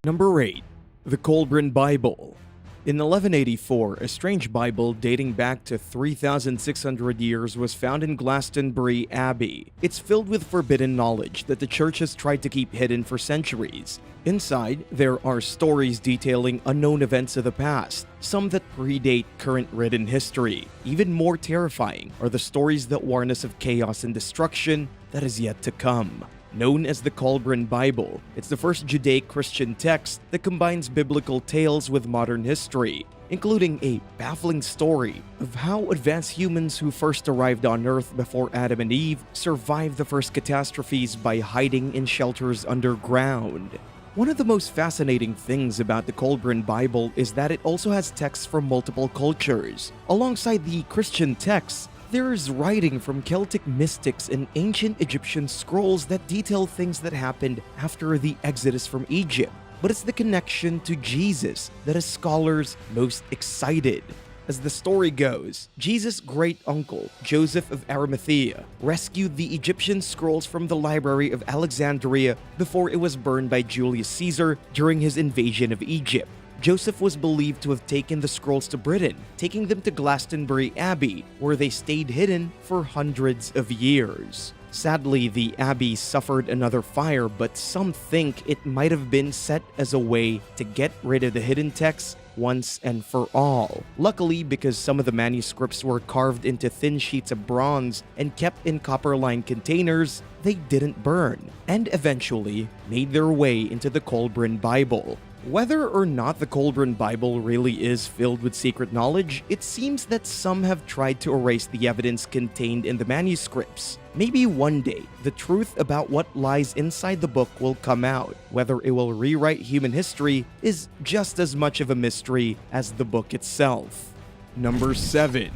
Number 8. The Colburn Bible. In 1184, a strange Bible dating back to 3,600 years was found in Glastonbury Abbey. It's filled with forbidden knowledge that the church has tried to keep hidden for centuries. Inside, there are stories detailing unknown events of the past, some that predate current written history. Even more terrifying are the stories that warn us of chaos and destruction that is yet to come. Known as the Colburn Bible, it's the first Judaic-Christian text that combines biblical tales with modern history, including a baffling story of how advanced humans who first arrived on Earth before Adam and Eve survived the first catastrophes by hiding in shelters underground. One of the most fascinating things about the Colburn Bible is that it also has texts from multiple cultures. Alongside the Christian texts, there is writing from Celtic mystics and ancient Egyptian scrolls that detail things that happened after the exodus from Egypt. But it's the connection to Jesus that has scholars most excited. As the story goes, Jesus' great-uncle, Joseph of Arimathea, rescued the Egyptian scrolls from the Library of Alexandria before it was burned by Julius Caesar during his invasion of Egypt. Joseph was believed to have taken the scrolls to Britain, taking them to Glastonbury Abbey, where they stayed hidden for hundreds of years. Sadly, the abbey suffered another fire, but some think it might have been set as a way to get rid of the hidden texts once and for all. Luckily, because some of the manuscripts were carved into thin sheets of bronze and kept in copper-lined containers, they didn't burn, and eventually made their way into the Colburn Bible. Whether or not the Colburn Bible really is filled with secret knowledge, it seems that some have tried to erase the evidence contained in the manuscripts. Maybe one day, the truth about what lies inside the book will come out. Whether it will rewrite human history is just as much of a mystery as the book itself. Number 7.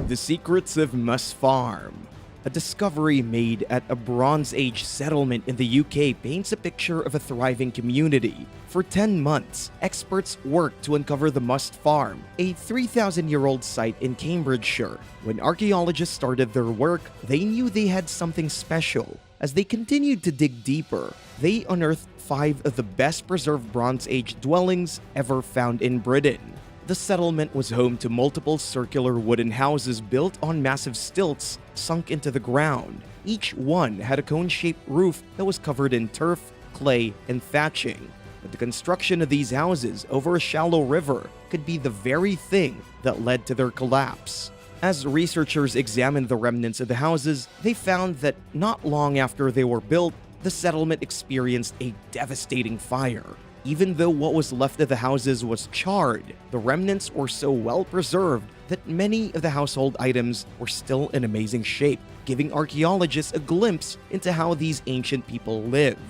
The Secrets of Mus Farm. A discovery made at a Bronze Age settlement in the UK paints a picture of a thriving community. For 10 months, experts worked to uncover the Mus Farm, a 3,000-year-old site in Cambridgeshire. When archaeologists started their work, they knew they had something special. As they continued to dig deeper, they unearthed 5 of the best-preserved Bronze Age dwellings ever found in Britain. The settlement was home to multiple circular wooden houses built on massive stilts sunk into the ground. Each one had a cone-shaped roof that was covered in turf, clay, and thatching. But the construction of these houses over a shallow river could be the very thing that led to their collapse. As researchers examined the remnants of the houses, they found that not long after they were built, the settlement experienced a devastating fire. Even though what was left of the houses was charred, the remnants were so well preserved that many of the household items were still in amazing shape, giving archaeologists a glimpse into how these ancient people lived.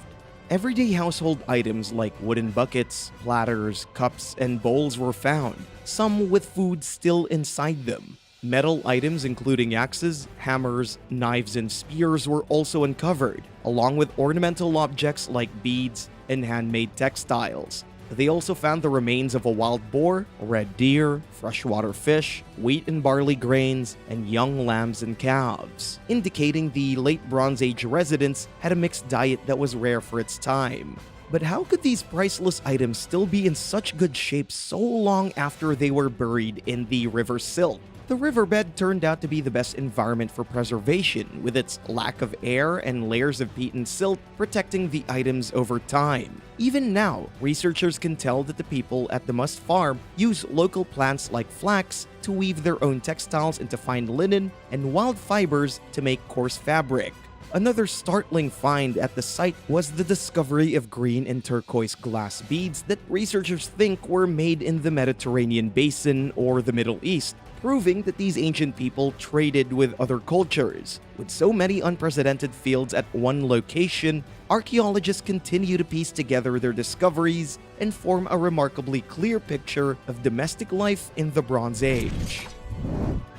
Everyday household items like wooden buckets, platters, cups, and bowls were found, some with food still inside them. Metal items including axes, hammers, knives, and spears were also uncovered, along with ornamental objects like beads and handmade textiles. They also found the remains of a wild boar, red deer, freshwater fish, wheat and barley grains, and young lambs and calves, indicating the late Bronze Age residents had a mixed diet that was rare for its time. But how could these priceless items still be in such good shape so long after they were buried in the River Silt? The riverbed turned out to be the best environment for preservation, with its lack of air and layers of peat and silt protecting the items over time. Even now, researchers can tell that the people at the Mus Farm use local plants like flax to weave their own textiles into fine linen and wild fibers to make coarse fabric. Another startling find at the site was the discovery of green and turquoise glass beads that researchers think were made in the Mediterranean basin or the Middle East, proving that these ancient people traded with other cultures. With so many unprecedented fields at one location, archaeologists continue to piece together their discoveries and form a remarkably clear picture of domestic life in the Bronze Age.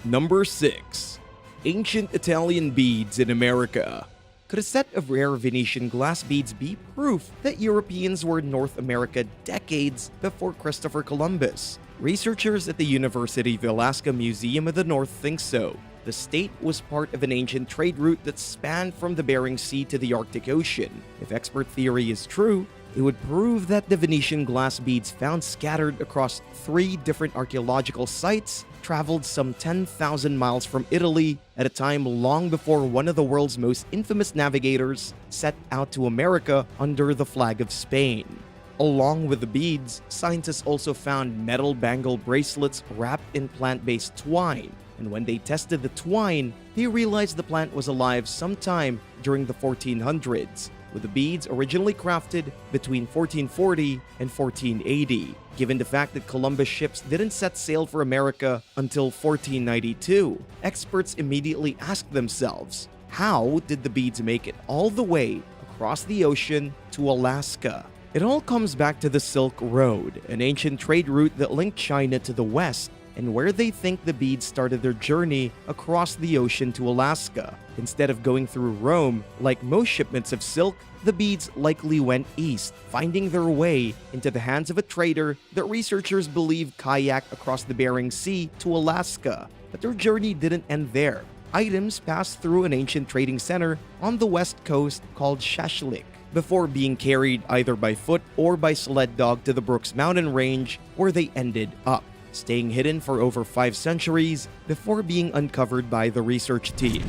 Number 6. Ancient Italian beads in America. Could a set of rare Venetian glass beads be proof that Europeans were in North America decades before Christopher Columbus? Researchers at the University of Alaska Museum of the North think so. The state was part of an ancient trade route that spanned from the Bering Sea to the Arctic Ocean. If expert theory is true, It would prove that the Venetian glass beads found scattered across 3 different archaeological sites traveled some 10,000 miles from Italy at a time long before one of the world's most infamous navigators set out to America under the flag of Spain. Along with the beads, scientists also found metal bangle bracelets wrapped in plant-based twine, and when they tested the twine, they realized the plant was alive sometime during the 1400s, with the beads originally crafted between 1440 and 1480. Given the fact that Columbus ships didn't set sail for America until 1492, experts immediately asked themselves, how did the beads make it all the way across the ocean to Alaska? It all comes back to the Silk Road, an ancient trade route that linked China to the west, and where they think the beads started their journey across the ocean to Alaska. Instead of going through Rome, like most shipments of silk, the beads likely went east, finding their way into the hands of a trader that researchers believe kayaked across the Bering Sea to Alaska. But their journey didn't end there. Items passed through an ancient trading center on the west coast called Shashlik, before being carried either by foot or by sled dog to the Brooks Mountain Range, where they ended up, staying hidden for over 5 centuries before being uncovered by the research team.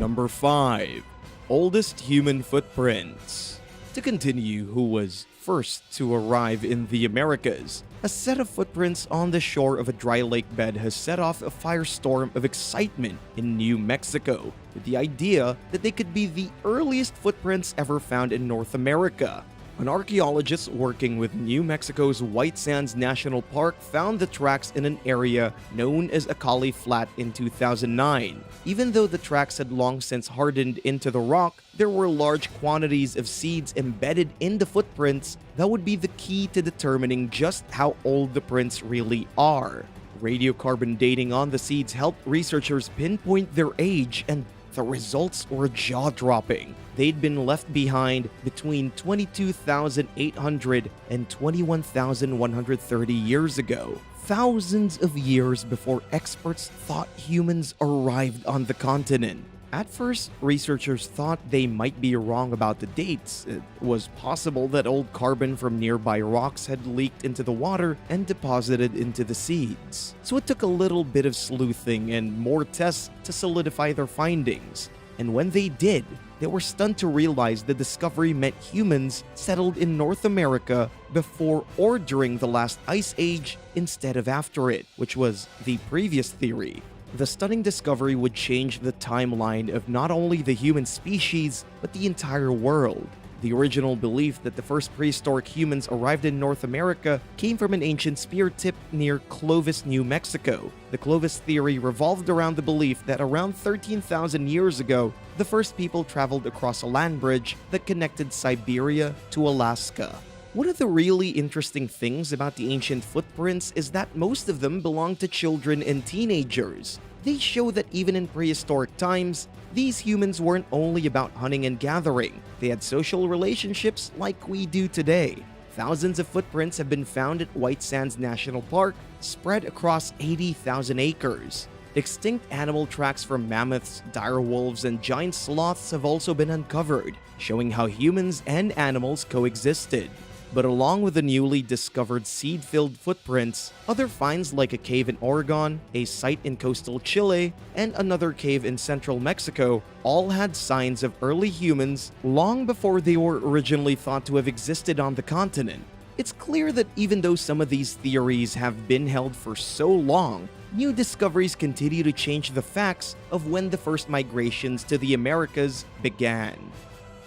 Number 5. Oldest human footprints. To continue who was first to arrive in the Americas, a set of footprints on the shore of a dry lake bed has set off a firestorm of excitement in New Mexico, with the idea that they could be the earliest footprints ever found in North America. An archaeologist working with New Mexico's White Sands National Park found the tracks in an area known as Akali Flat in 2009. Even though the tracks had long since hardened into the rock, there were large quantities of seeds embedded in the footprints that would be the key to determining just how old the prints really are. Radiocarbon dating on the seeds helped researchers pinpoint their age, and the results were jaw-dropping. They'd been left behind between 22,800 and 21,130 years ago, thousands of years before experts thought humans arrived on the continent. At first, researchers thought they might be wrong about the dates. It was possible that old carbon from nearby rocks had leaked into the water and deposited into the seeds. So it took a little bit of sleuthing and more tests to solidify their findings. And when they did, they were stunned to realize the discovery meant humans settled in North America before or during the last ice age instead of after it, which was the previous theory. The stunning discovery would change the timeline of not only the human species, but the entire world. The original belief that the first prehistoric humans arrived in North America came from an ancient spear tip near Clovis, New Mexico. The Clovis theory revolved around the belief that around 13,000 years ago, the first people traveled across a land bridge that connected Siberia to Alaska. One of the really interesting things about the ancient footprints is that most of them belong to children and teenagers. They show that even in prehistoric times, these humans weren't only about hunting and gathering. They had social relationships like we do today. Thousands of footprints have been found at White Sands National Park, spread across 80,000 acres. Extinct animal tracks from mammoths, dire wolves, and giant sloths have also been uncovered, showing how humans and animals coexisted. But along with the newly discovered seed-filled footprints, other finds like a cave in Oregon, a site in coastal Chile, and another cave in central Mexico all had signs of early humans long before they were originally thought to have existed on the continent. It's clear that even though some of these theories have been held for so long, new discoveries continue to change the facts of when the first migrations to the Americas began.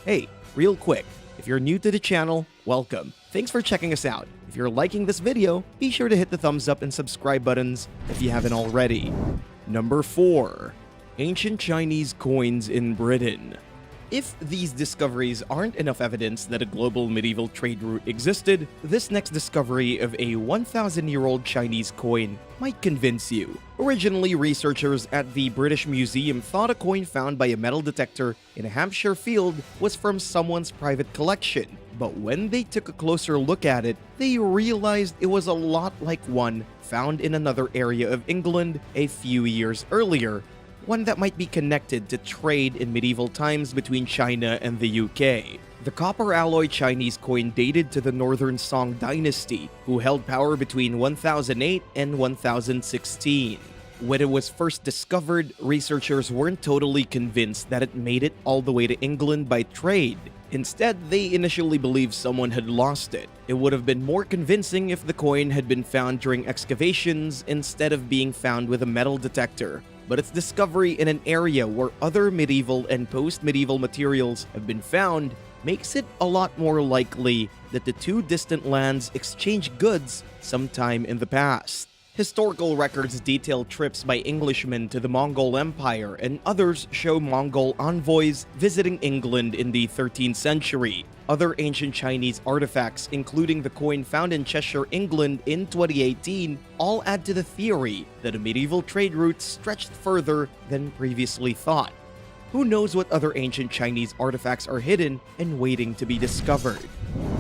Hey, real quick, if you're new to the channel, welcome. Thanks for checking us out. If you're liking this video, be sure to hit the thumbs up and subscribe buttons if you haven't already. Number 4. Ancient Chinese coins in Britain. If these discoveries aren't enough evidence that a global medieval trade route existed, this next discovery of a 1,000-year-old Chinese coin might convince you. Originally, researchers at the British Museum thought a coin found by a metal detector in a Hampshire field was from someone's private collection. But when they took a closer look at it, they realized it was a lot like one found in another area of England a few years earlier, one that might be connected to trade in medieval times between China and the UK. The copper alloy Chinese coin dated to the Northern Song dynasty, who held power between 1008 and 1016. When it was first discovered, researchers weren't totally convinced that it made it all the way to England by trade. Instead, they initially believed someone had lost it. It would have been more convincing if the coin had been found during excavations instead of being found with a metal detector. But its discovery in an area where other medieval and post-medieval materials have been found makes it a lot more likely that the two distant lands exchanged goods sometime in the past. Historical records detail trips by Englishmen to the Mongol Empire, and others show Mongol envoys visiting England in the 13th century. Other ancient Chinese artifacts, including the coin found in Cheshire, England in 2018, all add to the theory that a medieval trade route stretched further than previously thought. Who knows what other ancient Chinese artifacts are hidden and waiting to be discovered?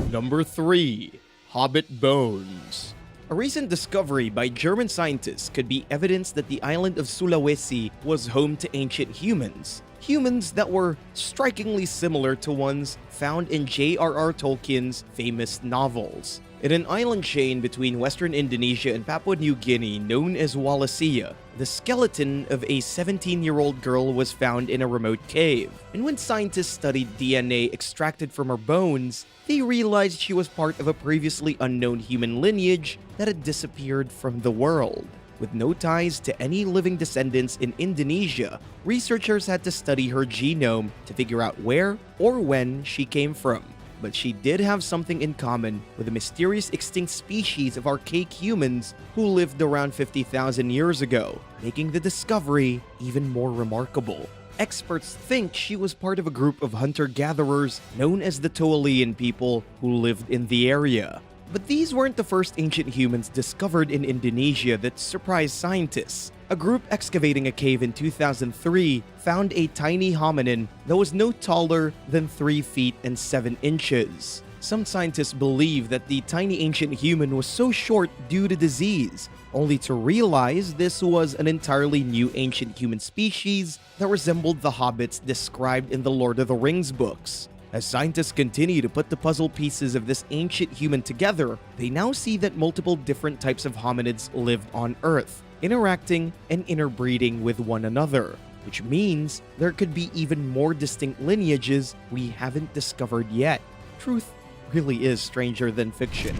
Number 3. Hobbit Bones. A recent discovery by German scientists could be evidence that the island of Sulawesi was home to ancient humans. Humans that were strikingly similar to ones found in J.R.R. Tolkien's famous novels. In an island chain between western Indonesia and Papua New Guinea known as Wallacea, the skeleton of a 17-year-old girl was found in a remote cave. And when scientists studied DNA extracted from her bones, they realized she was part of a previously unknown human lineage that had disappeared from the world. With no ties to any living descendants in Indonesia, researchers had to study her genome to figure out where or when she came from. But she did have something in common with a mysterious extinct species of archaic humans who lived around 50,000 years ago, making the discovery even more remarkable. Experts think she was part of a group of hunter-gatherers known as the Toalian people who lived in the area. But these weren't the first ancient humans discovered in Indonesia that surprised scientists. A group excavating a cave in 2003 found a tiny hominin that was no taller than 3 feet and 7 inches. Some scientists believe that the tiny ancient human was so short due to disease, only to realize this was an entirely new ancient human species that resembled the hobbits described in the Lord of the Rings books. As scientists continue to put the puzzle pieces of this ancient human together, they now see that multiple different types of hominids lived on Earth, interacting and interbreeding with one another, which means there could be even more distinct lineages we haven't discovered yet. Truth really is stranger than fiction.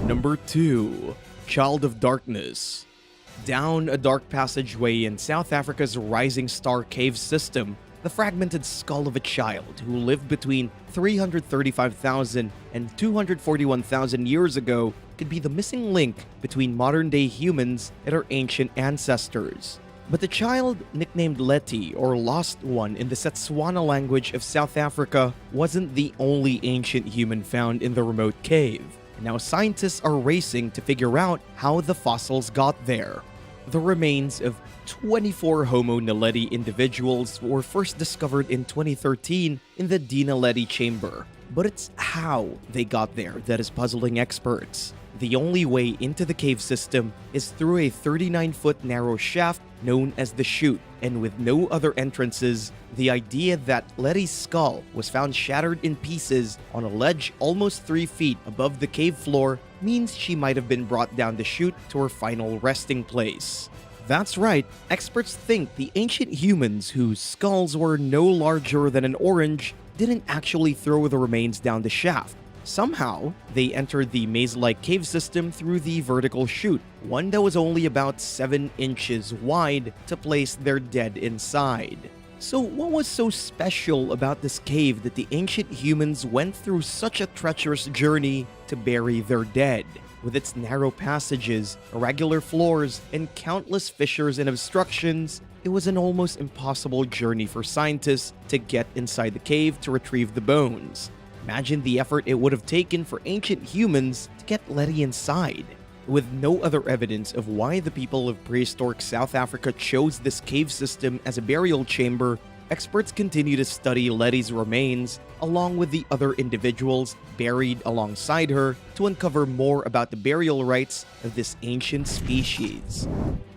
Number 2. Child of Darkness. Down a dark passageway in South Africa's Rising Star cave system, the fragmented skull of a child who lived between 335,000 and 241,000 years ago could be the missing link between modern-day humans and our ancient ancestors. But the child, nicknamed Letty or Lost One in the Setswana language of South Africa, wasn't the only ancient human found in the remote cave. Now scientists are racing to figure out how the fossils got there. The remains of 24 Homo naledi individuals were first discovered in 2013 in the Dinaledi chamber. But it's how they got there that is puzzling experts. The only way into the cave system is through a 39-foot narrow shaft known as the chute, and with no other entrances, the idea that Letty's skull was found shattered in pieces on a ledge almost 3 feet above the cave floor means she might have been brought down the chute to her final resting place. That's right, experts think the ancient humans whose skulls were no larger than an orange didn't actually throw the remains down the shaft. Somehow, they entered the maze-like cave system through the vertical chute, one that was only about 7 inches wide, to place their dead inside. So what was so special about this cave that the ancient humans went through such a treacherous journey to bury their dead? With its narrow passages, irregular floors, and countless fissures and obstructions, it was an almost impossible journey for scientists to get inside the cave to retrieve the bones. Imagine the effort it would have taken for ancient humans to get Letty inside. With no other evidence of why the people of prehistoric South Africa chose this cave system as a burial chamber, experts continue to study Letty's remains along with the other individuals buried alongside her to uncover more about the burial rites of this ancient species.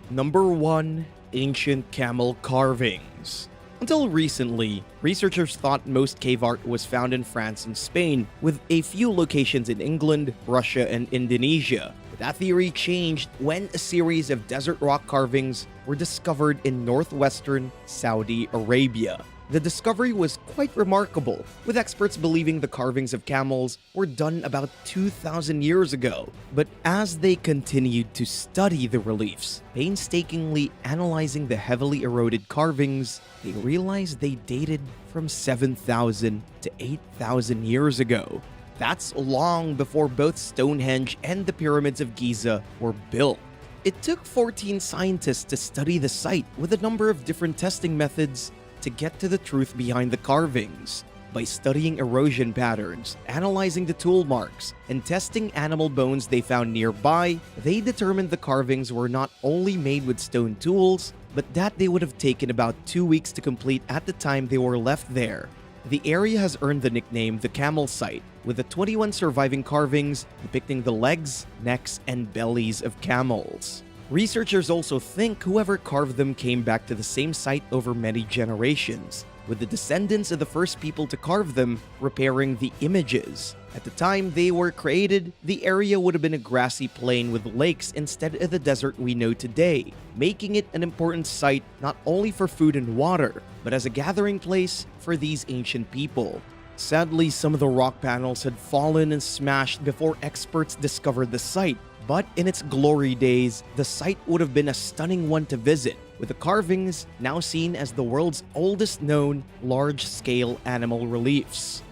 Number 1. ancient camel carvings. Until recently, researchers thought most cave art was found in France and Spain, with a few locations in England, Russia, and Indonesia. But that theory changed when a series of desert rock carvings were discovered in northwestern Saudi Arabia. The discovery was quite remarkable, with experts believing the carvings of camels were done about 2,000 years ago. But as they continued to study the reliefs, painstakingly analyzing the heavily eroded carvings, they realized they dated from 7,000 to 8,000 years ago. That's long before both Stonehenge and the pyramids of Giza were built. It took 14 scientists to study the site with a number of different testing methods to get to the truth behind the carvings. By studying erosion patterns, analyzing the tool marks, and testing animal bones they found nearby, they determined the carvings were not only made with stone tools, but that they would have taken about 2 weeks to complete at the time they were left there. The area has earned the nickname the Camel Site, with the 21 surviving carvings depicting the legs, necks, and bellies of camels. Researchers also think whoever carved them came back to the same site over many generations, with the descendants of the first people to carve them repairing the images. At the time they were created, the area would have been a grassy plain with lakes instead of the desert we know today, making it an important site not only for food and water, but as a gathering place for these ancient people. Sadly, some of the rock panels had fallen and smashed before experts discovered the site. But in its glory days, the site would have been a stunning one to visit, with the carvings now seen as the world's oldest known large-scale animal reliefs.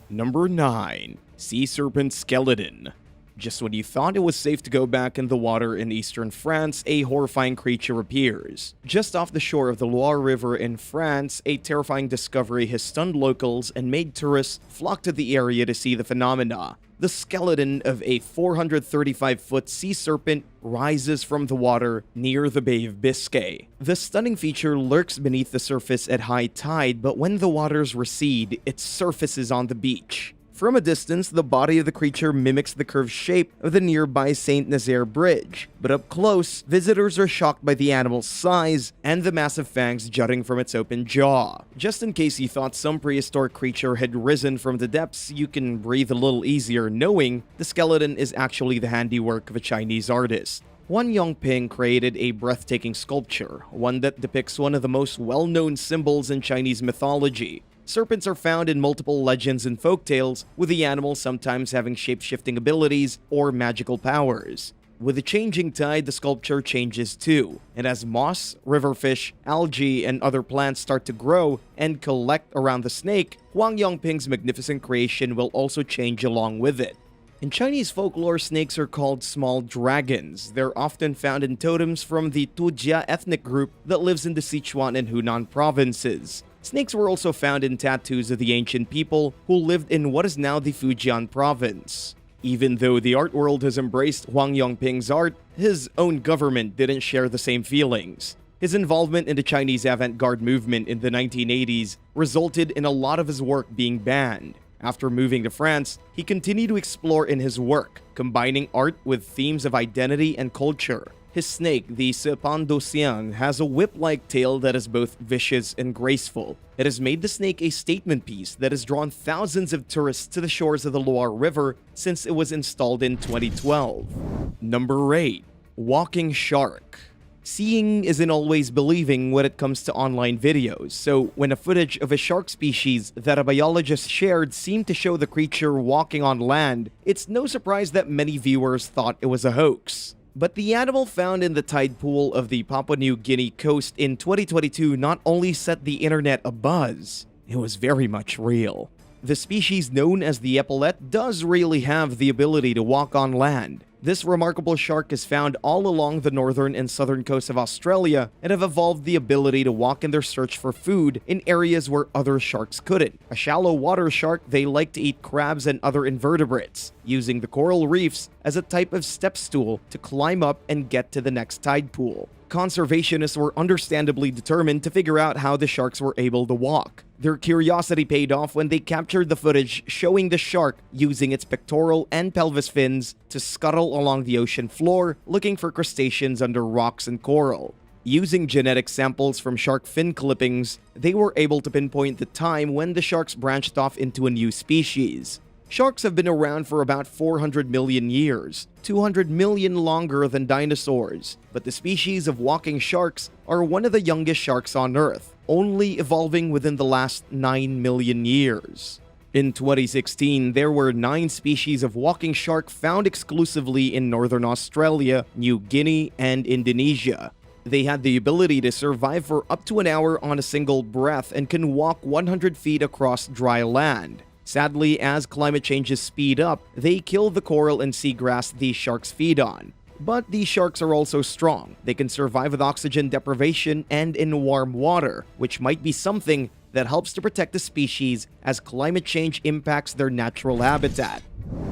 Number 9. Sea Serpent Skeleton. Just when you thought it was safe to go back in the water in eastern France, a horrifying creature appears. Just off the shore of the Loire River in France, a terrifying discovery has stunned locals and made tourists flock to the area to see the phenomena. The skeleton of a 435-foot sea serpent rises from the water near the Bay of Biscay. The stunning feature lurks beneath the surface at high tide, but when the waters recede, it surfaces on the beach. From a distance, the body of the creature mimics the curved shape of the nearby Saint Nazaire Bridge, but up close, visitors are shocked by the animal's size and the massive fangs jutting from its open jaw. Just in case you thought some prehistoric creature had risen from the depths, you can breathe a little easier knowing the skeleton is actually the handiwork of a Chinese artist. Huang Yongping created a breathtaking sculpture, one that depicts one of the most well-known symbols in Chinese mythology. Serpents are found in multiple legends and folktales, with the animal sometimes having shape-shifting abilities or magical powers. With the changing tide, the sculpture changes too, and as moss, riverfish, algae, and other plants start to grow and collect around the snake, Huang Yongping's magnificent creation will also change along with it. In Chinese folklore, snakes are called small dragons. They're often found in totems from the Tujia ethnic group that lives in the Sichuan and Hunan provinces. Snakes were also found in tattoos of the ancient people who lived in what is now the Fujian province. Even though the art world has embraced Huang Yongping's art, his own government didn't share the same feelings. His involvement in the Chinese avant-garde movement in the 1980s resulted in a lot of his work being banned. After moving to France, he continued to explore in his work, combining art with themes of identity and culture. His snake, the serpent d'océan, has a whip-like tail that is both vicious and graceful. It has made the snake a statement piece that has drawn thousands of tourists to the shores of the Loire River since it was installed in 2012. Number 8. Walking Shark. Seeing isn't always believing when it comes to online videos, so when a footage of a shark species that a biologist shared seemed to show the creature walking on land, it's no surprise that many viewers thought it was a hoax. But the animal found in the tide pool of the Papua New Guinea coast in 2022 not only set the internet abuzz, it was very much real. The species known as the epaulet does really have the ability to walk on land. This remarkable shark is found all along the northern and southern coast of Australia and have evolved the ability to walk in their search for food in areas where other sharks couldn't. A shallow water shark, they like to eat crabs and other invertebrates, using the coral reefs as a type of step stool to climb up and get to the next tide pool. Conservationists were understandably determined to figure out how the sharks were able to walk. Their curiosity paid off when they captured the footage showing the shark using its pectoral and pelvis fins to scuttle along the ocean floor looking for crustaceans under rocks and coral. Using genetic samples from shark fin clippings, they were able to pinpoint the time when the sharks branched off into a new species. Sharks have been around for about 400 million years, 200 million longer than dinosaurs, but the species of walking sharks are one of the youngest sharks on Earth, only evolving within the last 9 million years. In 2016, there were 9 species of walking shark found exclusively in northern Australia, New Guinea, and Indonesia. They had the ability to survive for up to an hour on a single breath and can walk 100 feet across dry land. Sadly, as climate changes speed up, they kill the coral and seagrass these sharks feed on. But these sharks are also strong. They can survive with oxygen deprivation and in warm water, which might be something that helps to protect the species as climate change impacts their natural habitat.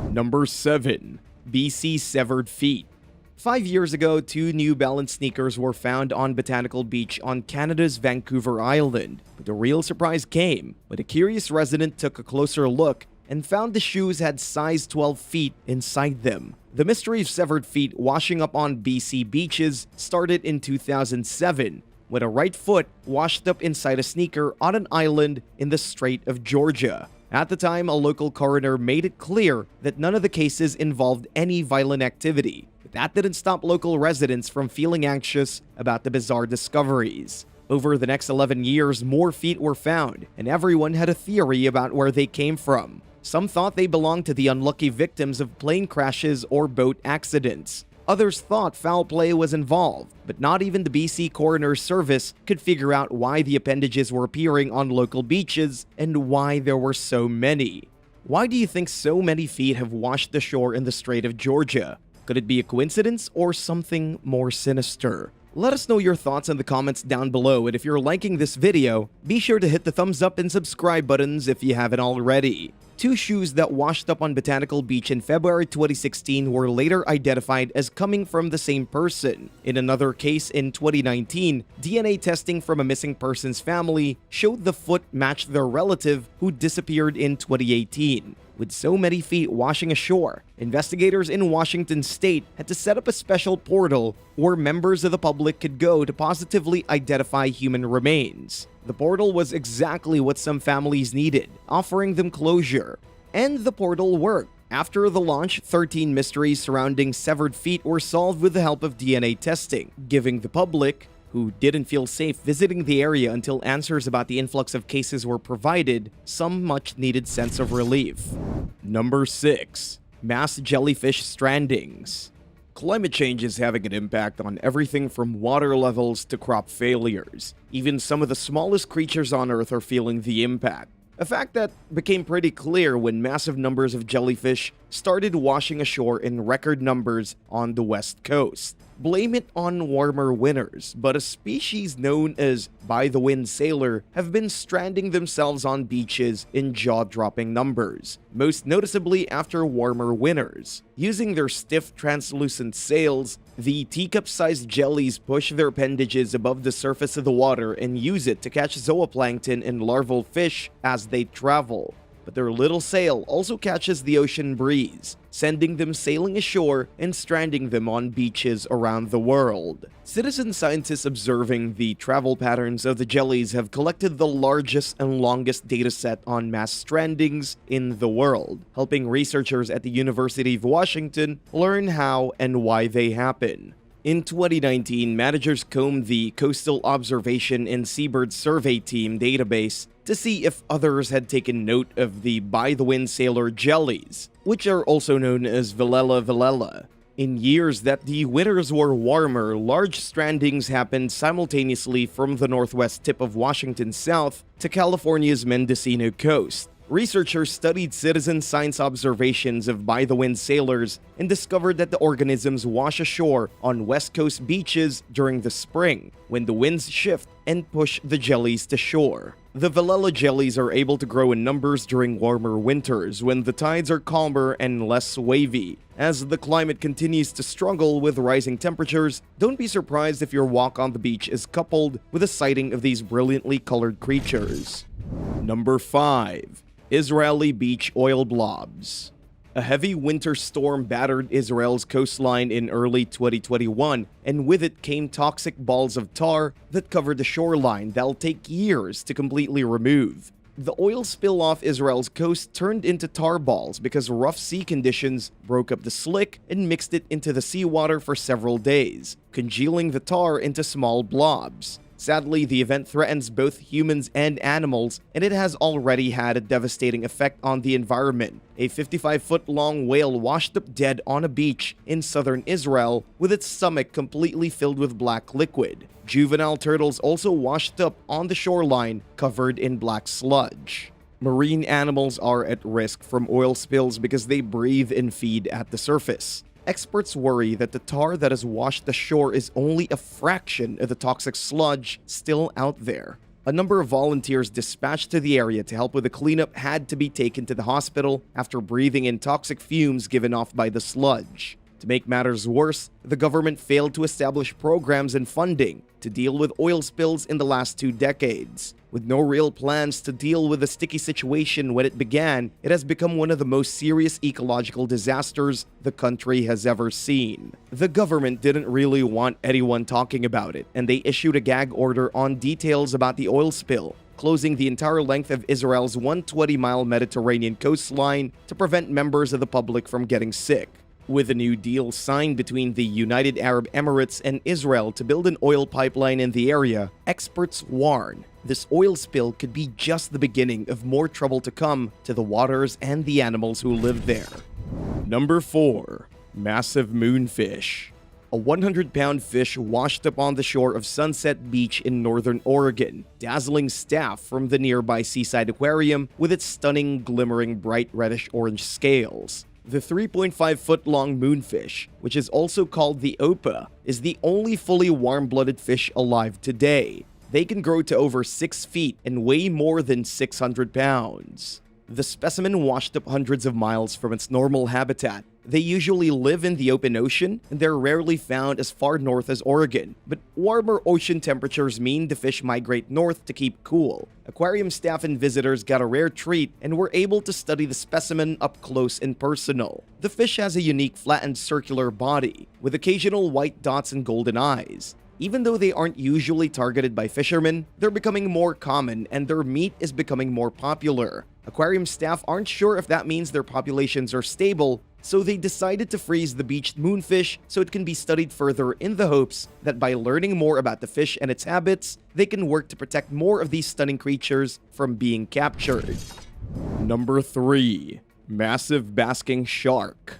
Number 7. BC Severed Feet. 5 years ago, 2 New Balance sneakers were found on Botanical Beach on Canada's Vancouver Island. But the real surprise came when a curious resident took a closer look and found the shoes had size 12 feet inside them. The mystery of severed feet washing up on BC beaches started in 2007 when a right foot washed up inside a sneaker on an island in the Strait of Georgia. At the time, a local coroner made it clear that none of the cases involved any violent activity. But that didn't stop local residents from feeling anxious about the bizarre discoveries. Over the next 11 years, more feet were found, and everyone had a theory about where they came from. Some thought they belonged to the unlucky victims of plane crashes or boat accidents. Others thought foul play was involved, but not even the BC Coroner's Service could figure out why the appendages were appearing on local beaches and why there were so many. Why do you think so many feet have washed the shore in the Strait of Georgia? Could it be a coincidence or something more sinister? Let us know your thoughts in the comments down below, and if you're liking this video, be sure to hit the thumbs up and subscribe buttons if you haven't already. 2 shoes that washed up on Botanical Beach in February 2016 were later identified as coming from the same person. In another case in 2019, DNA testing from a missing person's family showed the foot matched their relative who disappeared in 2018. With so many feet washing ashore, investigators in Washington state had to set up a special portal where members of the public could go to positively identify human remains. The portal was exactly what some families needed, offering them closure. And the portal worked. After the launch, 13 mysteries surrounding severed feet were solved with the help of DNA testing, giving the public, who didn't feel safe visiting the area until answers about the influx of cases were provided, some much-needed sense of relief. Number 6. Mass jellyfish strandings. Climate change is having an impact on everything from water levels to crop failures. Even some of the smallest creatures on Earth are feeling the impact. A fact that became pretty clear when massive numbers of jellyfish started washing ashore in record numbers on the West Coast. Blame it on warmer winters, but a species known as by-the-wind sailor have been stranding themselves on beaches in jaw-dropping numbers, most noticeably after warmer winters. Using their stiff, translucent sails, the teacup-sized jellies push their appendages above the surface of the water and use it to catch zooplankton and larval fish as they travel. But their little sail also catches the ocean breeze, sending them sailing ashore and stranding them on beaches around the world. Citizen scientists observing the travel patterns of the jellies have collected the largest and longest dataset on mass strandings in the world, helping researchers at the University of Washington learn how and why they happen. In 2019, managers combed the Coastal Observation and Seabird Survey Team database to see if others had taken note of the by-the-wind sailor jellies, which are also known as Velella velella. In years that the winters were warmer, large strandings happened simultaneously from the northwest tip of Washington south to California's Mendocino coast. Researchers studied citizen science observations of by-the-wind sailors and discovered that the organisms wash ashore on West Coast beaches during the spring, when the winds shift and push the jellies to shore. The Velella jellies are able to grow in numbers during warmer winters, when the tides are calmer and less wavy. As the climate continues to struggle with rising temperatures, don't be surprised if your walk on the beach is coupled with a sighting of these brilliantly colored creatures. Number 5. Israeli beach oil blobs. A heavy winter storm battered Israel's coastline in early 2021, and with it came toxic balls of tar that covered the shoreline that'll take years to completely remove. The oil spill off Israel's coast turned into tar balls because rough sea conditions broke up the slick and mixed it into the seawater for several days, congealing the tar into small blobs. Sadly, the event threatens both humans and animals, and it has already had a devastating effect on the environment. A 55-foot-long whale washed up dead on a beach in southern Israel with its stomach completely filled with black liquid. Juvenile turtles also washed up on the shoreline, covered in black sludge. Marine animals are at risk from oil spills because they breathe and feed at the surface. Experts worry that the tar that has washed ashore is only a fraction of the toxic sludge still out there. A number of volunteers dispatched to the area to help with the cleanup had to be taken to the hospital after breathing in toxic fumes given off by the sludge. To make matters worse, the government failed to establish programs and funding to deal with oil spills in the last 2 decades. With no real plans to deal with the sticky situation when it began, it has become one of the most serious ecological disasters the country has ever seen. The government didn't really want anyone talking about it, and they issued a gag order on details about the oil spill, closing the entire length of Israel's 120-mile Mediterranean coastline to prevent members of the public from getting sick. With a new deal signed between the United Arab Emirates and Israel to build an oil pipeline in the area, experts warn this oil spill could be just the beginning of more trouble to come to the waters and the animals who live there. Number 4. Massive moonfish. A 100-pound fish washed up on the shore of Sunset Beach in northern Oregon, dazzling staff from the nearby seaside aquarium with its stunning, glimmering bright reddish-orange scales. The 3.5-foot-long moonfish, which is also called the opa, is the only fully warm-blooded fish alive today. They can grow to over 6 feet and weigh more than 600 pounds. The specimen washed up hundreds of miles from its normal habitat. They usually live in the open ocean, and they're rarely found as far north as Oregon. But warmer ocean temperatures mean the fish migrate north to keep cool. Aquarium staff and visitors got a rare treat and were able to study the specimen up close and personal. The fish has a unique flattened circular body, with occasional white dots and golden eyes. Even though they aren't usually targeted by fishermen, they're becoming more common and their meat is becoming more popular. Aquarium staff aren't sure if that means their populations are stable, so they decided to freeze the beached moonfish so it can be studied further in the hopes that by learning more about the fish and its habits, they can work to protect more of these stunning creatures from being captured. Number 3. Massive basking shark.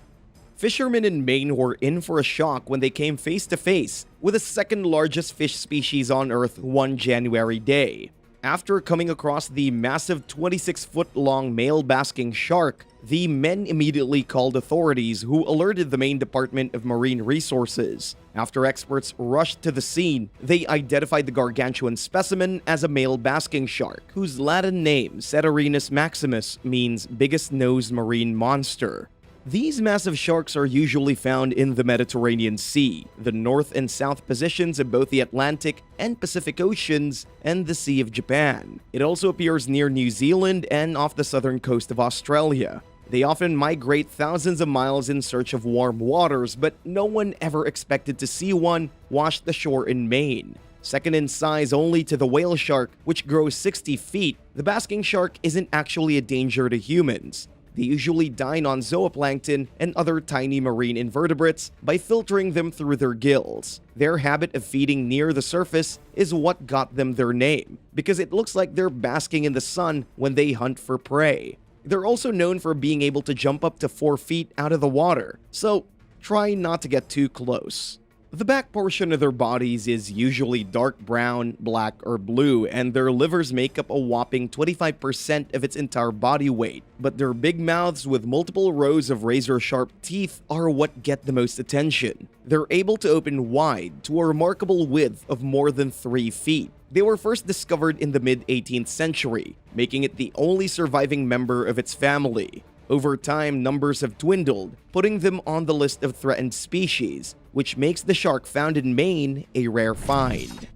Fishermen in Maine were in for a shock when they came face to face with the second largest fish species on Earth one January day. After coming across the massive 26-foot-long male basking shark, the men immediately called authorities, who alerted the Maine Department of Marine Resources. After experts rushed to the scene, they identified the gargantuan specimen as a male basking shark, whose Latin name, Ceterinus maximus, means biggest-nosed marine monster. These massive sharks are usually found in the Mediterranean Sea, the north and south positions of both the Atlantic and Pacific Oceans, and the Sea of Japan. It also appears near New Zealand and off the southern coast of Australia. They often migrate thousands of miles in search of warm waters, but no one ever expected to see one wash ashore in Maine. Second in size only to the whale shark, which grows 60 feet, the basking shark isn't actually a danger to humans. They usually dine on zooplankton and other tiny marine invertebrates by filtering them through their gills. Their habit of feeding near the surface is what got them their name, because it looks like they're basking in the sun when they hunt for prey. They're also known for being able to jump up to 4 feet out of the water, so try not to get too close. The back portion of their bodies is usually dark brown, black, or blue, and their livers make up a whopping 25% of its entire body weight. But their big mouths with multiple rows of razor-sharp teeth are what get the most attention. They're able to open wide to a remarkable width of more than 3 feet. They were first discovered in the mid-18th century, making it the only surviving member of its family. Over time, numbers have dwindled, putting them on the list of threatened species, which makes the shark found in Maine a rare find.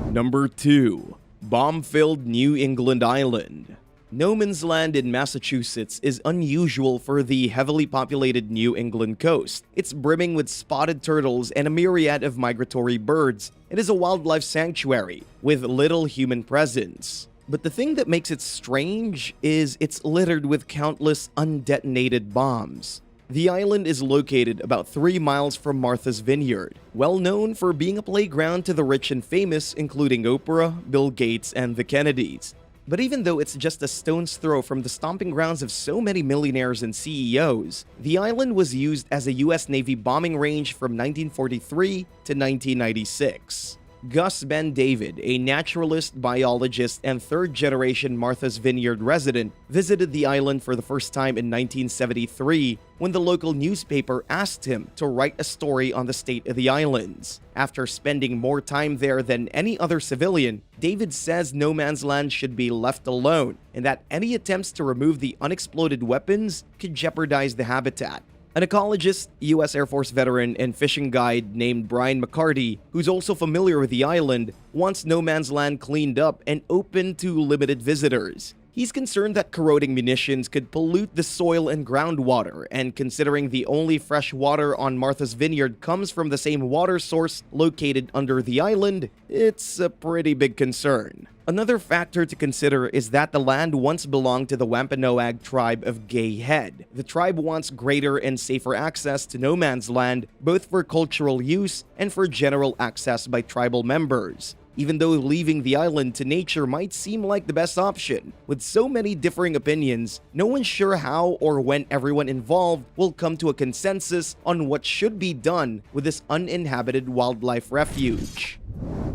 Number 2. Bomb-filled New England Island. No Man's Land in Massachusetts is unusual for the heavily populated New England coast. It's brimming with spotted turtles and a myriad of migratory birds. It is a wildlife sanctuary with little human presence. But the thing that makes it strange is it's littered with countless undetonated bombs. The island is located about 3 miles from Martha's Vineyard, well known for being a playground to the rich and famous, including Oprah, Bill Gates, and the Kennedys. But even though it's just a stone's throw from the stomping grounds of so many millionaires and CEOs, the island was used as a US Navy bombing range from 1943 to 1996. Gus Ben David, a naturalist, biologist, and third-generation Martha's Vineyard resident, visited the island for the first time in 1973 when the local newspaper asked him to write a story on the state of the islands. After spending more time there than any other civilian, David says No Man's Land should be left alone and that any attempts to remove the unexploded weapons could jeopardize the habitat. An ecologist, U.S. Air Force veteran, and fishing guide named Brian McCarty, who's also familiar with the island, wants No Man's Land cleaned up and open to limited visitors. He's concerned that corroding munitions could pollute the soil and groundwater, and considering the only fresh water on Martha's Vineyard comes from the same water source located under the island, it's a pretty big concern. Another factor to consider is that the land once belonged to the Wampanoag tribe of Gay Head. The tribe wants greater and safer access to No Man's Land, both for cultural use and for general access by tribal members. Even though leaving the island to nature might seem like the best option, with so many differing opinions, no one's sure how or when everyone involved will come to a consensus on what should be done with this uninhabited wildlife refuge.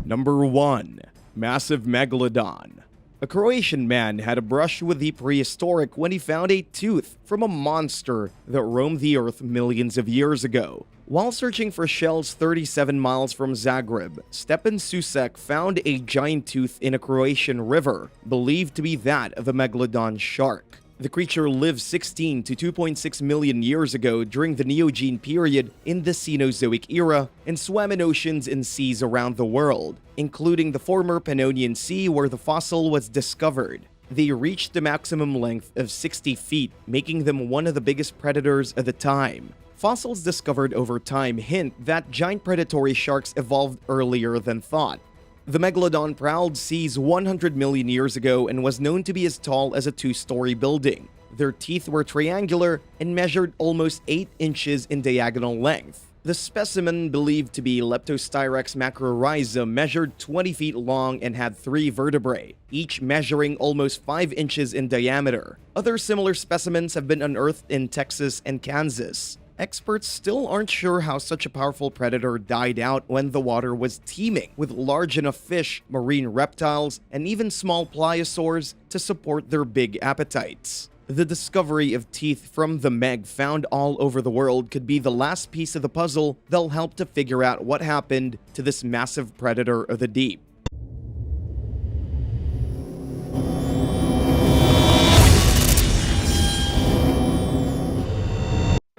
Number 1. Massive Megalodon. A Croatian man had a brush with the prehistoric when he found a tooth from a monster that roamed the earth millions of years ago. While searching for shells 37 miles from Zagreb, Stepan Susek found a giant tooth in a Croatian river, believed to be that of a megalodon shark. The creature lived 16 to 2.6 million years ago during the Neogene period in the Cenozoic era and swam in oceans and seas around the world, including the former Pannonian Sea where the fossil was discovered. They reached a maximum length of 60 feet, making them one of the biggest predators of the time. Fossils discovered over time hint that giant predatory sharks evolved earlier than thought. The Megalodon prowled seas 100 million years ago and was known to be as tall as a 2-story building. Their teeth were triangular and measured almost 8 inches in diagonal length. The specimen, believed to be Leptostyrex macrorhiza, measured 20 feet long and had 3 vertebrae, each measuring almost 5 inches in diameter. Other similar specimens have been unearthed in Texas and Kansas. Experts still aren't sure how such a powerful predator died out when the water was teeming with large enough fish, marine reptiles, and even small pliosaurs to support their big appetites. The discovery of teeth from the Meg found all over the world could be the last piece of the puzzle that'll help to figure out what happened to this massive predator of the deep.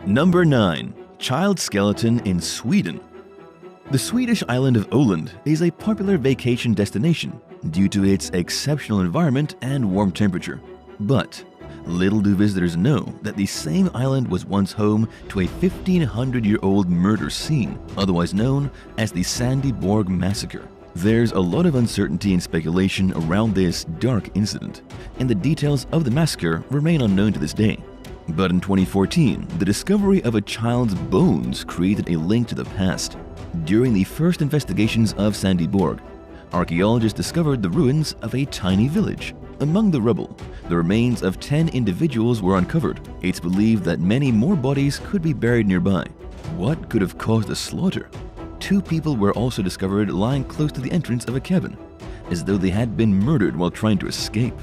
Number 9. Child skeleton in Sweden. The Swedish island of Öland is a popular vacation destination due to its exceptional environment and warm temperature. But little do visitors know that the same island was once home to a 1500-year-old murder scene, otherwise known as the Sandbyborg Massacre. There's a lot of uncertainty and speculation around this dark incident, and the details of the massacre remain unknown to this day. But in 2014, the discovery of a child's bones created a link to the past. During the first investigations of Sandbyborg, archaeologists discovered the ruins of a tiny village. Among the rubble, the remains of 10 individuals were uncovered. It's believed that many more bodies could be buried nearby. What could have caused the slaughter? 2 people were also discovered lying close to the entrance of a cabin, as though they had been murdered while trying to escape.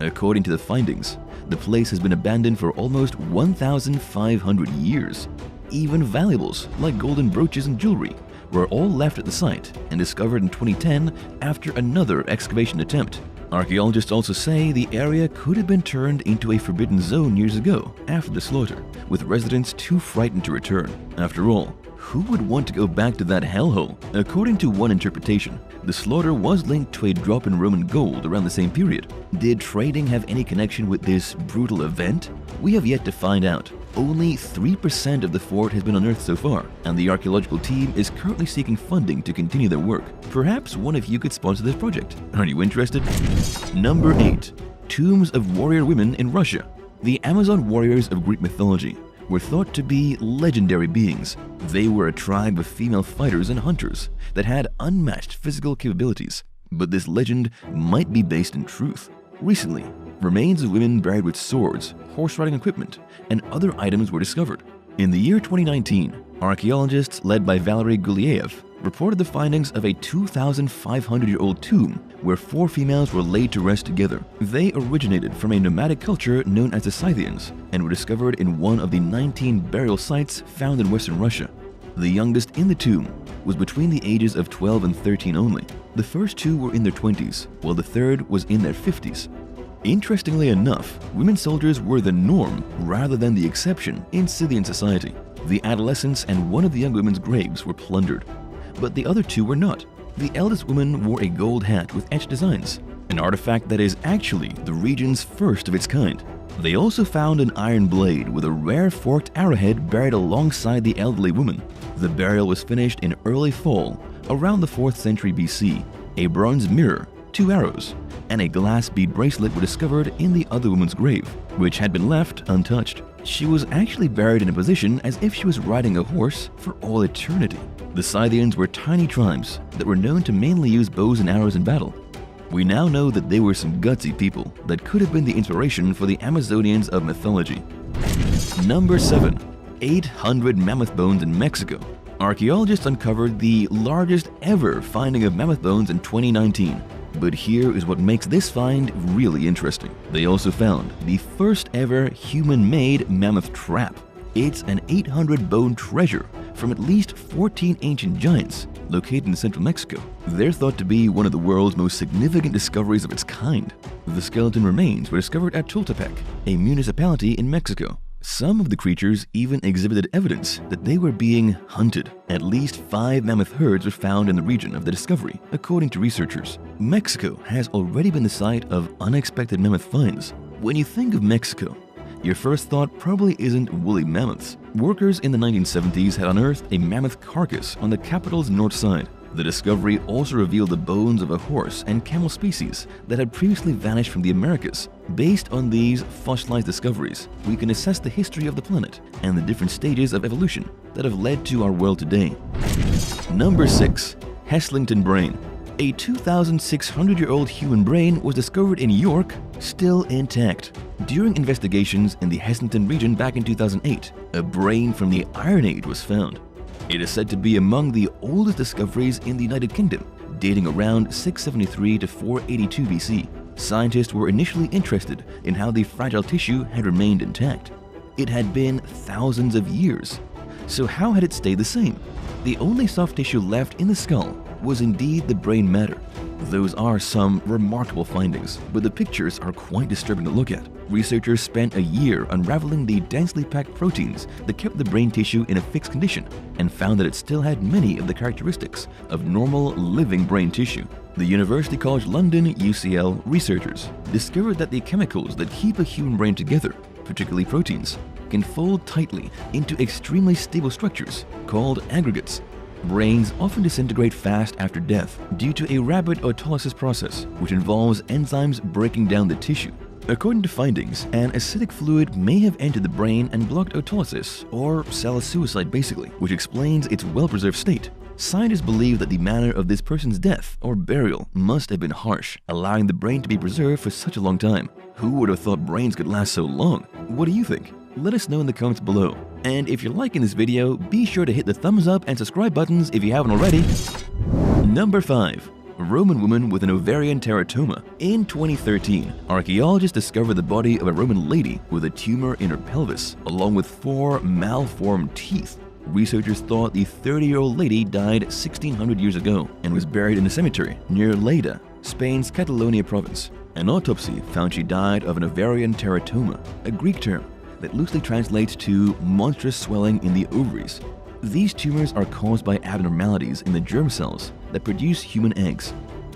According to the findings, the place has been abandoned for almost 1,500 years. Even valuables like golden brooches and jewelry were all left at the site and discovered in 2010 after another excavation attempt. Archaeologists also say the area could have been turned into a forbidden zone years ago after the slaughter, with residents too frightened to return. After all, who would want to go back to that hellhole? According to one interpretation, the slaughter was linked to a drop in Roman gold around the same period. Did trading have any connection with this brutal event? We have yet to find out. Only 3% of the fort has been unearthed so far, and the archaeological team is currently seeking funding to continue their work. Perhaps one of you could sponsor this project. Are you interested? Number 8. Tombs of warrior women in Russia. The Amazon warriors of Greek mythology were thought to be legendary beings. They were a tribe of female fighters and hunters that had unmatched physical capabilities. But this legend might be based in truth. Recently, remains of women buried with swords, horse riding equipment, and other items were discovered. In the year 2019, archaeologists led by Valery Gulyaev reported the findings of a 2,500-year-old tomb where 4 females were laid to rest together. They originated from a nomadic culture known as the Scythians and were discovered in one of the 19 burial sites found in western Russia. The youngest in the tomb was between the ages of 12 and 13 only. The first 2 were in their 20s, while the third was in their 50s. Interestingly enough, women soldiers were the norm rather than the exception in Scythian society. The adolescents and one of the young women's graves were plundered, but the other 2 were not. The eldest woman wore a gold hat with etched designs, an artifact that is actually the region's first of its kind. They also found an iron blade with a rare forked arrowhead buried alongside the elderly woman. The burial was finished in early fall, around the 4th century BC. A bronze mirror, 2 arrows, and a glass bead bracelet were discovered in the other woman's grave, which had been left untouched. She was actually buried in a position as if she was riding a horse for all eternity. The Scythians were tiny tribes that were known to mainly use bows and arrows in battle. We now know that they were some gutsy people that could have been the inspiration for the Amazonians of mythology. Number 7. 800 mammoth bones in Mexico. Archaeologists uncovered the largest ever finding of mammoth bones in 2019. But here is what makes this find really interesting. They also found the first ever human-made mammoth trap. It's an 800-bone treasure from at least 14 ancient giants located in central Mexico. They're thought to be one of the world's most significant discoveries of its kind. The skeleton remains were discovered at Talltanic, a municipality in Mexico. Some of the creatures even exhibited evidence that they were being hunted. At least 5 mammoth herds were found in the region of the discovery, according to researchers. Mexico has already been the site of unexpected mammoth finds. When you think of Mexico, your first thought probably isn't woolly mammoths. Workers in the 1970s had unearthed a mammoth carcass on the capital's north side. The discovery also revealed the bones of a horse and camel species that had previously vanished from the Americas. Based on these fossilized discoveries, we can assess the history of the planet and the different stages of evolution that have led to our world today. Number 6. Heslington brain. A 2,600-year-old human brain was discovered in York, still intact. During investigations in the Heslington region back in 2008, a brain from the Iron Age was found. It is said to be among the oldest discoveries in the United Kingdom, dating around 673 to 482 BC. Scientists were initially interested in how the fragile tissue had remained intact. It had been thousands of years. So how had it stayed the same? The only soft tissue left in the skull was indeed the brain matter. Those are some remarkable findings, but the pictures are quite disturbing to look at. Researchers spent a year unraveling the densely packed proteins that kept the brain tissue in a fixed condition and found that it still had many of the characteristics of normal living brain tissue. The University College London UCL researchers discovered that the chemicals that keep a human brain together, particularly proteins, can fold tightly into extremely stable structures called aggregates. Brains often disintegrate fast after death due to a rapid autolysis process, which involves enzymes breaking down the tissue. According to findings, an acidic fluid may have entered the brain and blocked autolysis, or cell suicide basically, which explains its well-preserved state. Scientists believe that the manner of this person's death or burial must have been harsh, allowing the brain to be preserved for such a long time. Who would have thought brains could last so long? What do you think? Let us know in the comments below. And if you're liking this video, be sure to hit the thumbs up and subscribe buttons if you haven't already. Number 5. Roman woman with an ovarian teratoma. In 2013, archaeologists discovered the body of a Roman lady with a tumor in her pelvis, along with 4 malformed teeth. Researchers thought the 30-year-old lady died 1,600 years ago and was buried in a cemetery near Leda, Spain's Catalonia province. An autopsy found she died of an Ovarian teratoma, a Greek term that loosely translates to monstrous swelling in the ovaries. These tumors are caused by abnormalities in the germ cells that produce human eggs.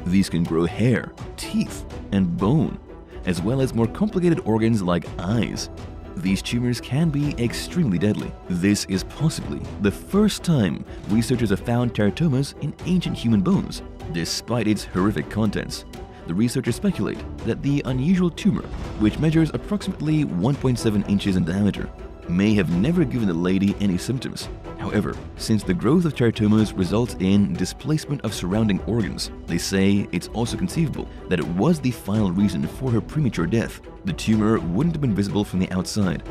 These can grow hair, teeth, and bone, as well as more complicated organs like eyes. These tumors can be extremely deadly. This is possibly the first time researchers have found teratomas in ancient human bones. Despite its horrific contents, the researchers speculate that the unusual tumor, which measures approximately 1.7 inches in diameter, may have never given the lady any symptoms. However, since the growth of teratomas results in displacement of surrounding organs, they say it's also conceivable that it was the final reason for her premature death. The tumor wouldn't have been visible from the outside,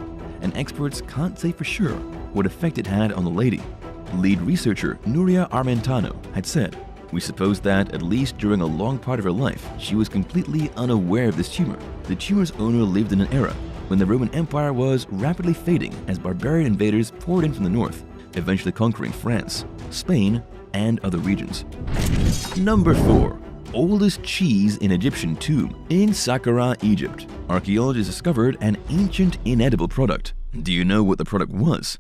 and experts can't say for sure what effect it had on the lady. Lead researcher Nuria Armentano had said, "We suppose that, at least during a long part of her life, she was completely unaware of this tumor. The tumor's owner lived in an era when the Roman Empire was rapidly fading as barbarian invaders poured in from the north, eventually conquering France, Spain, and other regions." Number 4. Oldest cheese in Egyptian tomb. In Saqqara, Egypt, archaeologists discovered an ancient inedible product. Do you know what the product was?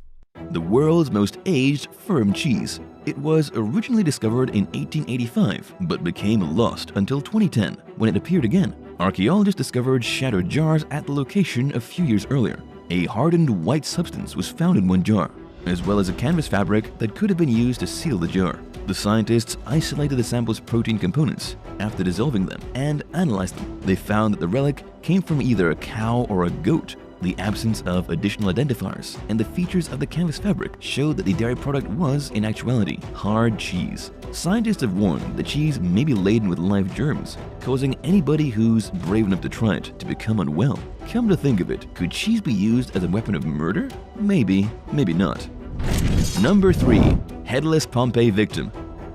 The world's most aged firm cheese. It was originally discovered in 1885, but became lost until 2010, when it appeared again. Archaeologists discovered shattered jars at the location a few years earlier. A hardened white substance was found in one jar, as well as a canvas fabric that could have been used to seal the jar. The scientists isolated the sample's protein components after dissolving them and analyzed them. They found that the relic came from either a cow or a goat. The absence of additional identifiers and the features of the canvas fabric showed that the dairy product was, in actuality, hard cheese. Scientists have warned the cheese may be laden with live germs, causing anybody who's brave enough to try it to become unwell. Come to think of it, could cheese be used as a weapon of murder? Maybe, maybe not. Number 3. Headless Pompei victim.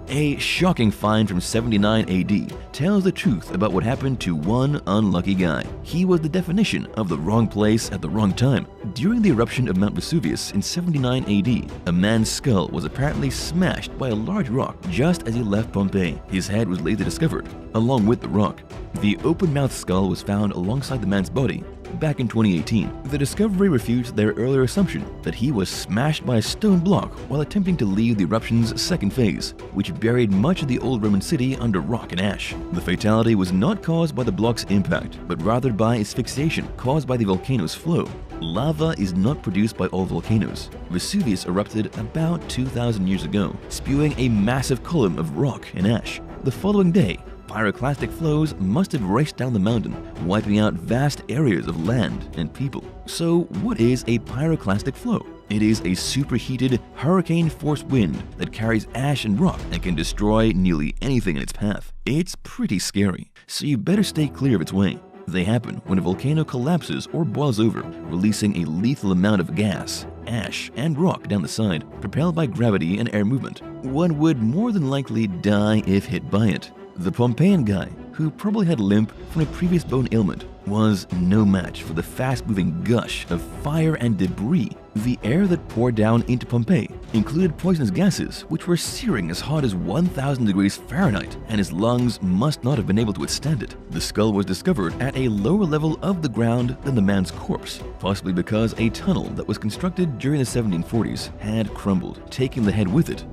A shocking find from 79 AD tells the truth about what happened to one unlucky guy. He was the definition of the wrong place at the wrong time. During the eruption of Mount Vesuvius in 79 AD, a man's skull was apparently smashed by a large rock just as he left Pompeii. His head was later discovered, along with the rock. The open-mouthed skull was found alongside the man's body back in 2018. The discovery refutes their earlier assumption that he was smashed by a stone block while attempting to leave the eruption's second phase, which buried much of the old Roman city under rock and ash. The fatality was not caused by the block's impact, but rather by asphyxiation caused by the volcano's flow. Lava is not produced by all volcanoes. Vesuvius erupted about 2,000 years ago, spewing a massive column of rock and ash. The following day, pyroclastic flows must have raced down the mountain, wiping out vast areas of land and people. So what is a pyroclastic flow? It is a superheated, hurricane-force wind that carries ash and rock and can destroy nearly anything in its path. It's pretty scary, so you better stay clear of its way. They happen when a volcano collapses or boils over, releasing a lethal amount of gas, ash, and rock down the side, propelled by gravity and air movement. One would more than likely die if hit by it. The Pompeian guy, who probably had a limp from a previous bone ailment, was no match for the fast-moving gush of fire and debris. The air that poured down into Pompeii included poisonous gases which were searing as hot as 1,000 degrees Fahrenheit, and his lungs must not have been able to withstand it. The skull was discovered at a lower level of the ground than the man's corpse, possibly because a tunnel that was constructed during the 1740s had crumbled, taking the head with it.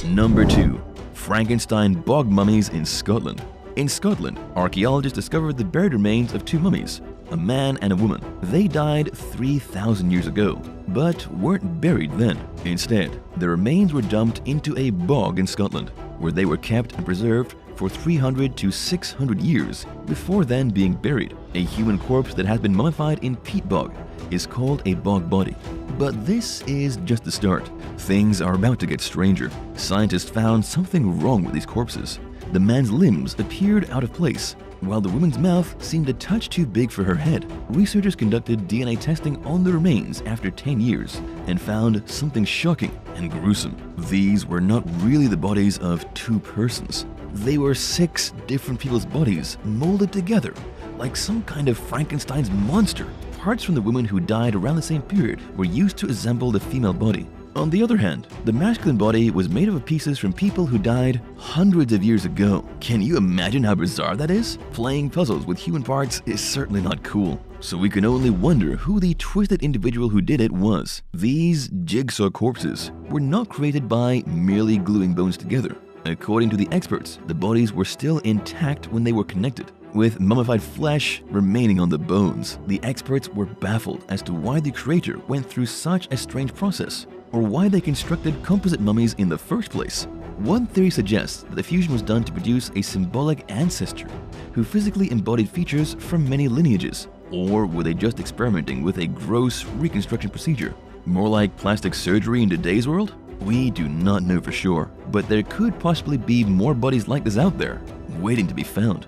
Number 2. Frankenstein bog mummies in Scotland. In Scotland, archaeologists discovered the buried remains of two mummies, a man and a woman. They died 3,000 years ago, but weren't buried then. Instead, the remains were dumped into a bog in Scotland, where they were kept and preserved for 300 to 600 years before then being buried. A human corpse that has been mummified in peat bog is called a bog body. But this is just the start. Things are about to get stranger. Scientists found something wrong with these corpses. The man's limbs appeared out of place, while the woman's mouth seemed a touch too big for her head. Researchers conducted DNA testing on the remains after 10 years and found something shocking and gruesome. These were not really the bodies of two persons. They were 6 different people's bodies molded together like some kind of Frankenstein's monster. Parts from the women who died around the same period were used to assemble the female body. On the other hand, the masculine body was made up of pieces from people who died hundreds of years ago. Can you imagine how bizarre that is? Playing puzzles with human parts is certainly not cool. So we can only wonder who the twisted individual who did it was. These jigsaw corpses were not created by merely gluing bones together. According to the experts, the bodies were still intact when they were connected, with mummified flesh remaining on the bones. The experts were baffled as to why the creator went through such a strange process, or why they constructed composite mummies in the first place. One theory suggests that the fusion was done to produce a symbolic ancestor who physically embodied features from many lineages. Or were they just experimenting with a gross reconstruction procedure? More like plastic surgery in today's world? We do not know for sure, but there could possibly be more bodies like this out there, waiting to be found.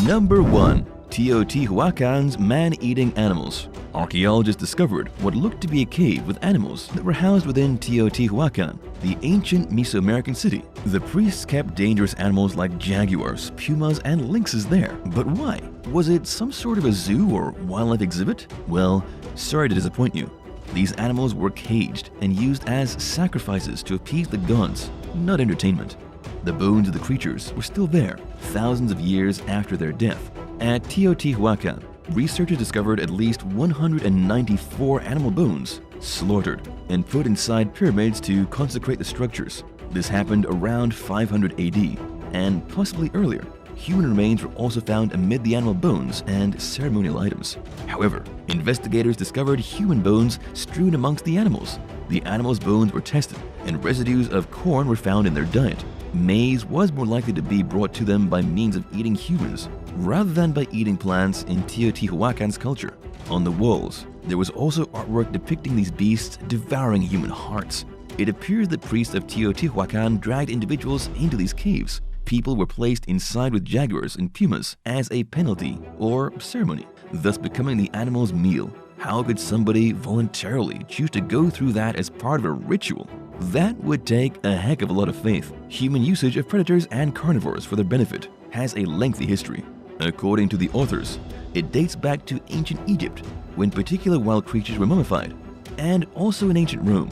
Number 1. Teotihuacan's man-eating animals. Archaeologists discovered what looked to be a cave with animals that were housed within Teotihuacan, the ancient Mesoamerican city. The priests kept dangerous animals like jaguars, pumas, and lynxes there. But why? Was it some sort of a zoo or wildlife exhibit? Well, sorry to disappoint you. These animals were caged and used as sacrifices to appease the gods, not entertainment. The bones of the creatures were still there, thousands of years after their death. At Teotihuacan, researchers discovered at least 194 animal bones slaughtered and put inside pyramids to consecrate the structures. This happened around 500 AD, and possibly earlier. Human remains were also found amid the animal bones and ceremonial items. However, investigators discovered human bones strewn amongst the animals. The animals' bones were tested, and residues of corn were found in their diet. Maize was more likely to be brought to them by means of eating humans, rather than by eating plants in Teotihuacan's culture. On the walls, there was also artwork depicting these beasts devouring human hearts. It appears that priests of Teotihuacan dragged individuals into these caves. People were placed inside with jaguars and pumas as a penalty or ceremony, thus becoming the animal's meal. How could somebody voluntarily choose to go through that as part of a ritual? That would take a heck of a lot of faith. Human usage of predators and carnivores for their benefit has a lengthy history. According to the authors, it dates back to ancient Egypt, when particular wild creatures were mummified, and also in ancient Rome,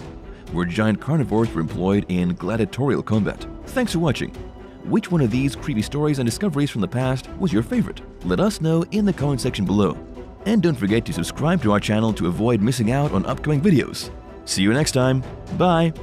where giant carnivores were employed in gladiatorial combat. Thanks for watching. Which one of these creepy stories and discoveries from the past was your favorite? Let us know in the comment section below. And don't forget to subscribe to our channel to avoid missing out on upcoming videos. See you next time. Bye!